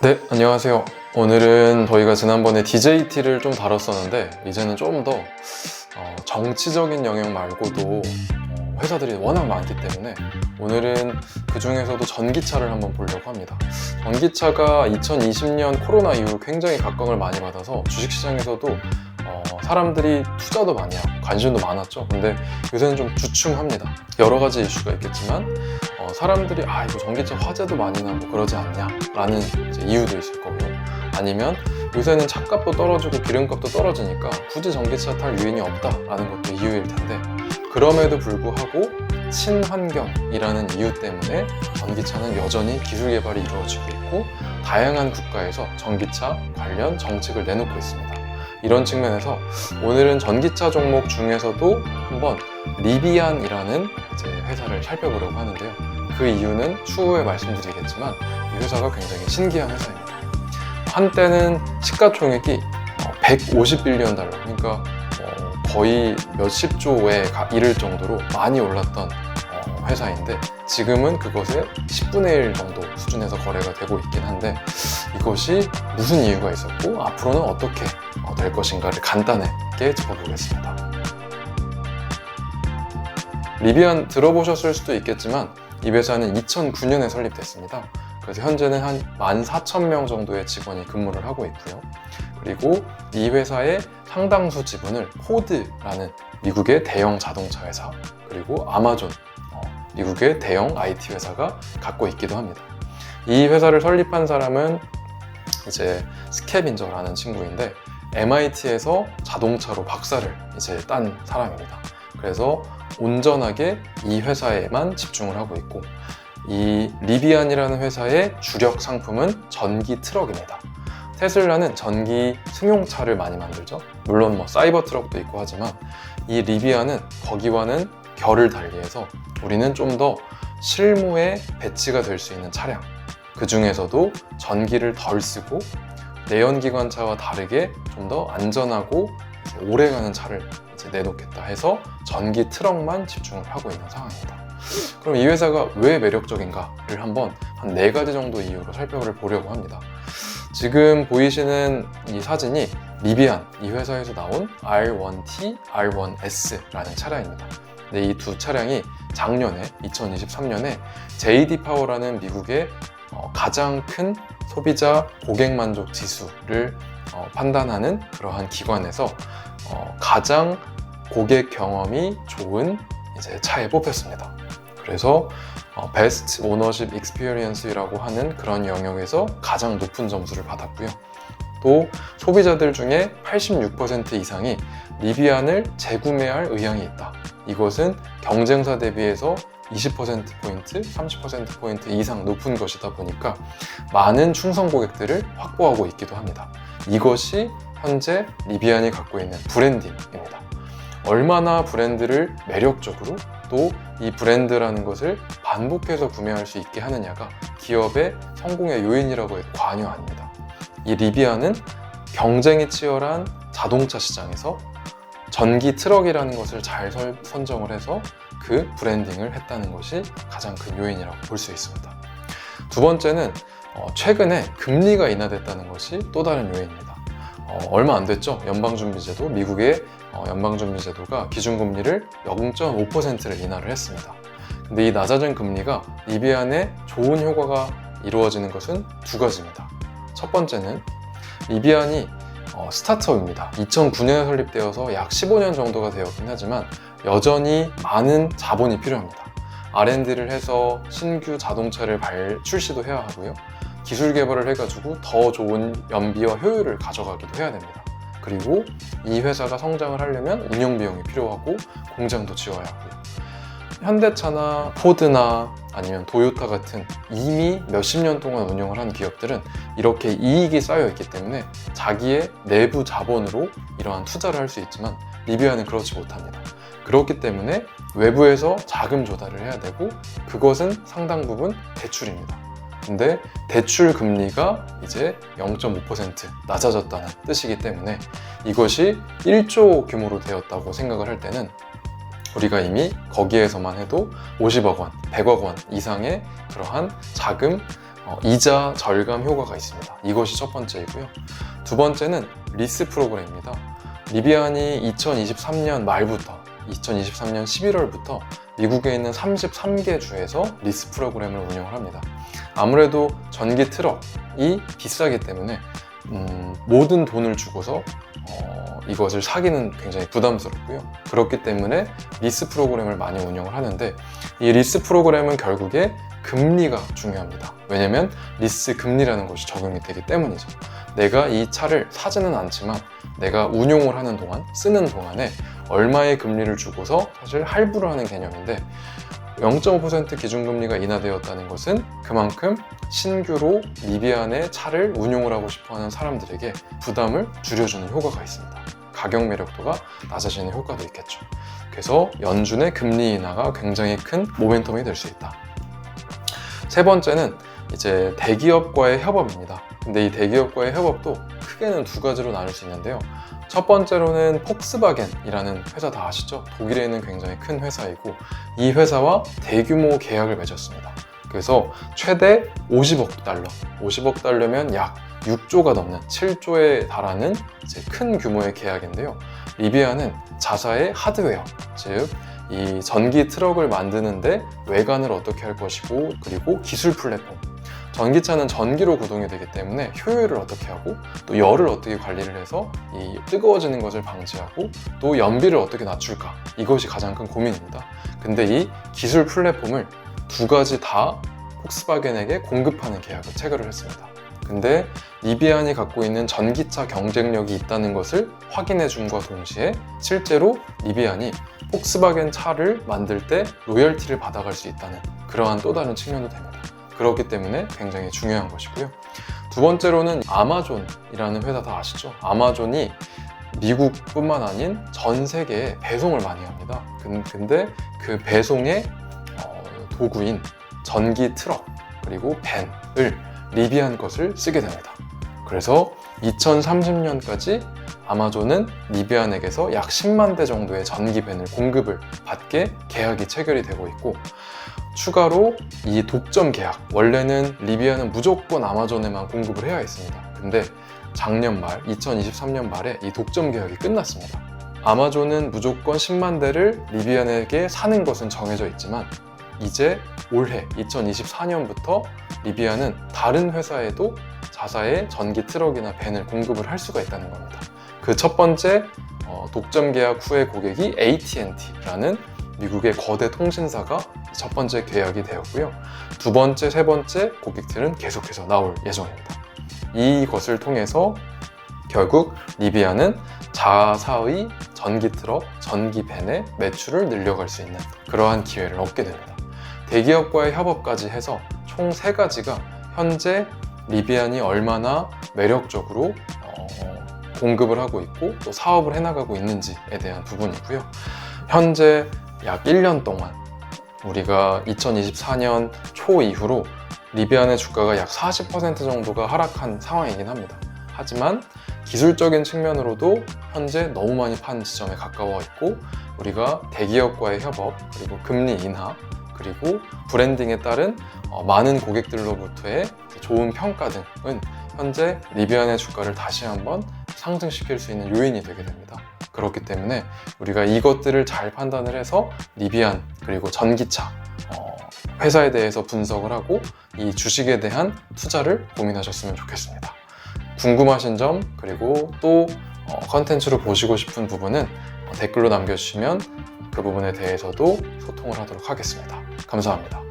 네, 안녕하세요. 오늘은 저희가 지난번에 DJT를 좀 다뤘었는데 이제는 좀 더 정치적인 영역 말고도 회사들이 워낙 많기 때문에 오늘은 그 중에서도 전기차를 한번 보려고 합니다. 전기차가 2020년 코로나 이후 굉장히 각광을 많이 받아서 주식시장에서도 사람들이 투자도 많이 하고 관심도 많았죠. 근데 요새는 좀 주춤합니다. 여러 가지 이슈가 있겠지만 사람들이 이거 전기차 화재도 많이 나고 그러지 않냐 라는 이유도 있을 거고요. 아니면 요새는 차값도 떨어지고 기름값도 떨어지니까 굳이 전기차 탈 유인이 없다라는 것도 이유일 텐데, 그럼에도 불구하고 친환경이라는 이유 때문에 전기차는 여전히 기술 개발이 이루어지고 있고 다양한 국가에서 전기차 관련 정책을 내놓고 있습니다. 이런 측면에서 오늘은 전기차 종목 중에서도 한번 리비안이라는 회사를 살펴보려고 하는데요. 그 이유는 추후에 말씀드리겠지만 이 회사가 굉장히 신기한 회사입니다. 한때는 시가총액이 150빌리언 달러, 그러니까 거의 몇십 조에 이를 정도로 많이 올랐던 회사인데, 지금은 그것의 10분의 1 정도 수준에서 거래가 되고 있긴 한데, 이것이 무슨 이유가 있었고 앞으로는 어떻게 될 것인가를 간단하게 짚어보겠습니다. 리비안 들어보셨을 수도 있겠지만 이 회사는 2009년에 설립됐습니다. 그래서 현재는 한 14,000명 정도의 직원이 근무를 하고 있고요. 그리고 이 회사의 상당수 지분을 포드라는 미국의 대형 자동차 회사, 그리고 아마존, 미국의 대형 IT 회사가 갖고 있기도 합니다. 이 회사를 설립한 사람은 스캐빈저라는 친구인데 MIT에서 자동차로 박사를 딴 사람입니다. 그래서 온전하게 이 회사에만 집중을 하고 있고, 이 리비안이라는 회사의 주력 상품은 전기 트럭입니다. 테슬라는 전기 승용차를 많이 만들죠. 물론 사이버 트럭도 있고 하지만 이 리비안은 거기와는 결을 달리해서 우리는 좀 더 실무에 배치가 될 수 있는 차량, 그 중에서도 전기를 덜 쓰고 내연기관차와 다르게 좀 더 안전하고 오래가는 차를 내놓겠다 해서 전기 트럭만 집중을 하고 있는 상황입니다. 그럼 이 회사가 왜 매력적인가를 한번 한 4가지 정도 이유로 살펴를 보려고 합니다. 지금 보이시는 이 사진이 리비안, 이 회사에서 나온 R1T, R1S라는 차량입니다. 근데 이 두 차량이 작년에 2023년에 JD 파워라는 미국의 가장 큰 소비자 고객 만족 지수를 판단하는 그러한 기관에서 가장 고객 경험이 좋은 차에 뽑혔습니다. 그래서 베스트 오너십 익스피리언스라고 하는 그런 영역에서 가장 높은 점수를 받았고요. 또 소비자들 중에 86% 이상이 리비안을 재구매할 의향이 있다. 이것은 경쟁사 대비해서 20%포인트, 30%포인트 이상 높은 것이다 보니까 많은 충성 고객들을 확보하고 있기도 합니다. 이것이 현재 리비안이 갖고 있는 브랜딩입니다. 얼마나 브랜드를 매력적으로 또 이 브랜드라는 것을 반복해서 구매할 수 있게 하느냐가 기업의 성공의 요인이라고 해도 과언이 아닙니다. 이 리비안은 경쟁이 치열한 자동차 시장에서 전기 트럭이라는 것을 잘 선정을 해서 그 브랜딩을 했다는 것이 가장 큰 요인이라고 볼 수 있습니다. 두 번째는 최근에 금리가 인하됐다는 것이 또 다른 요인입니다. 얼마 안 됐죠? 연방준비제도, 미국의 연방준비제도가 기준금리를 0.5%를 인하를 했습니다. 근데 이 낮아진 금리가 리비안에 좋은 효과가 이루어지는 것은 두 가지입니다. 첫 번째는 리비안이 스타트업입니다. 2009년에 설립되어서 약 15년 정도가 되었긴 하지만 여전히 많은 자본이 필요합니다. R&D를 해서 신규 자동차를 출시도 해야 하고요. 기술 개발을 해가지고 더 좋은 연비와 효율을 가져가기도 해야 됩니다. 그리고 이 회사가 성장을 하려면 운영 비용이 필요하고 공장도 지어야 하고요. 현대차나 포드나 아니면 도요타 같은 이미 몇십 년 동안 운영을 한 기업들은 이렇게 이익이 쌓여 있기 때문에 자기의 내부 자본으로 이러한 투자를 할 수 있지만 리비안은 그렇지 못합니다. 그렇기 때문에 외부에서 자금 조달을 해야 되고, 그것은 상당 부분 대출입니다. 근데 대출 금리가 이제 0.5% 낮아졌다는 뜻이기 때문에 이것이 1조 규모로 되었다고 생각을 할 때는 우리가 이미 거기에서만 해도 50억 원, 100억 원 이상의 그러한 자금 이자 절감 효과가 있습니다. 이것이 첫 번째이고요. 두 번째는 리스 프로그램입니다. 리비안이 2023년 말부터 2023년 11월부터 미국에 있는 33개 주에서 리스 프로그램을 운영을 합니다. 아무래도 전기 트럭이 비싸기 때문에 모든 돈을 주고서 이것을 사기는 굉장히 부담스럽고요. 그렇기 때문에 리스 프로그램을 많이 운영을 하는데, 이 리스 프로그램은 결국에 금리가 중요합니다. 왜냐면 리스 금리라는 것이 적용이 되기 때문이죠. 내가 이 차를 사지는 않지만 내가 운용을 하는 동안, 쓰는 동안에 얼마의 금리를 주고서 사실 할부를 하는 개념인데, 0.5% 기준금리가 인하되었다는 것은 그만큼 신규로 리비안의 차를 운용을 하고 싶어하는 사람들에게 부담을 줄여주는 효과가 있습니다. 가격 매력도가 낮아지는 효과도 있겠죠. 그래서 연준의 금리 인하가 굉장히 큰 모멘텀이 될 수 있다. 세 번째는 이제 대기업과의 협업입니다. 근데 이 대기업과의 협업도 크게는 두 가지로 나눌 수 있는데요. 첫 번째로는 폭스바겐이라는 회사 다 아시죠? 독일에 있는 굉장히 큰 회사이고, 이 회사와 대규모 계약을 맺었습니다. 그래서 최대 50억 달러, 50억 달러면 약 6조가 넘는 7조에 달하는 이제 큰 규모의 계약인데요. 리비안은 자사의 하드웨어, 즉 이 전기 트럭을 만드는데 외관을 어떻게 할 것이고, 그리고 기술 플랫폼, 전기차는 전기로 구동이 되기 때문에 효율을 어떻게 하고, 또 열을 어떻게 관리를 해서 이 뜨거워지는 것을 방지하고, 또 연비를 어떻게 낮출까, 이것이 가장 큰 고민입니다. 근데 이 기술 플랫폼을 두 가지 다 폭스바겐에게 공급하는 계약을 체결을 했습니다. 근데 리비안이 갖고 있는 전기차 경쟁력이 있다는 것을 확인해 줌과 동시에 실제로 리비안이 폭스바겐 차를 만들 때 로열티를 받아갈 수 있다는 그러한 또 다른 측면도 됩니다. 그렇기 때문에 굉장히 중요한 것이고요. 두 번째로는 아마존이라는 회사 다 아시죠? 아마존이 미국뿐만 아닌 전 세계에 배송을 많이 합니다. 근데 그 배송의 도구인 전기 트럭 그리고 밴을 리비안 것을 쓰게 됩니다. 그래서 2030년까지 아마존은 리비안에게서 약 10만 대 정도의 전기 밴을 공급을 받게 계약이 체결이 되고 있고, 추가로 이 독점 계약, 원래는 리비안은 무조건 아마존에만 공급을 해야 했습니다. 근데 작년 말, 2023년 말에 이 독점 계약이 끝났습니다. 아마존은 무조건 10만 대를 리비안에게 사는 것은 정해져 있지만, 이제 올해 2024년부터 리비안은 다른 회사에도 자사의 전기 트럭이나 밴을 공급을 할 수가 있다는 겁니다. 그 첫 번째 독점 계약 후의 고객이 AT&T라는 미국의 거대 통신사가 첫 번째 계약이 되었고요. 두 번째, 세 번째 고객들은 계속해서 나올 예정입니다. 이것을 통해서 결국 리비안은 자사의 전기 트럭, 전기 밴의 매출을 늘려갈 수 있는 그러한 기회를 얻게 됩니다. 대기업과의 협업까지 해서 총 3가지가 현재 리비안이 얼마나 매력적으로 공급을 하고 있고 또 사업을 해나가고 있는지에 대한 부분이고요. 현재 약 1년 동안 우리가 2024년 초 이후로 리비안의 주가가 약 40% 정도가 하락한 상황이긴 합니다. 하지만 기술적인 측면으로도 현재 너무 많이 판 지점에 가까워 있고, 우리가 대기업과의 협업, 그리고 금리 인하, 그리고 브랜딩에 따른 많은 고객들로부터의 좋은 평가 등은 현재 리비안의 주가를 다시 한번 상승시킬 수 있는 요인이 되게 됩니다. 그렇기 때문에 우리가 이것들을 잘 판단을 해서 리비안 그리고 전기차 회사에 대해서 분석을 하고 이 주식에 대한 투자를 고민하셨으면 좋겠습니다. 궁금하신 점 그리고 또 컨텐츠로 보시고 싶은 부분은 댓글로 남겨주시면 그 부분에 대해서도 소통을 하도록 하겠습니다. 감사합니다.